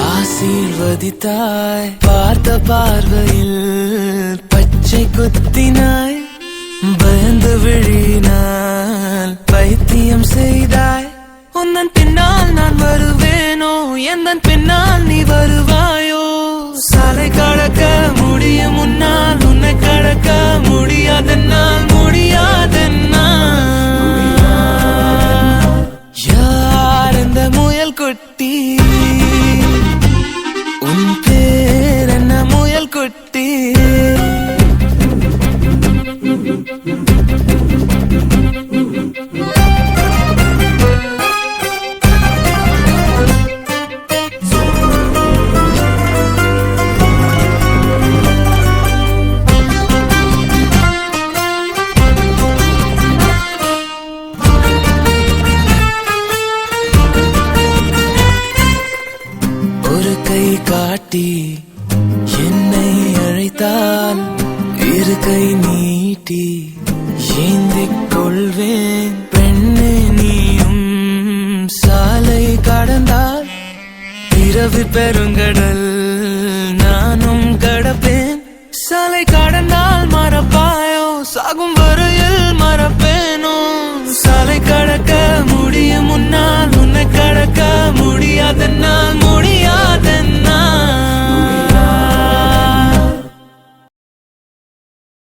ஆசீர்வதித்தாய், பார்த்த பார்வையில் பச்சை குத்தினாய், பயந்து விழினால் பைத்தியம் செய்தாய். உந்தன் பின்னால் நான் வருவேனோ, எந்தன் பின்னால் நீ வருவாயோ? சாலை கடக்க முடியும் முன்னால் உன்னை கடக்க முடியாதென்னால் யார் இந்த முயல் குட்டி? உன் பேர் என்ன முயல் குட்டி? ஒரு கை காட்டி என்னை அழைத்தால், இரு கை நீட்டி ஏந்திக் கொள்வேன். பெண்ணே நீயும் சாலை கடந்தால், பிறவி பெருங்கடல்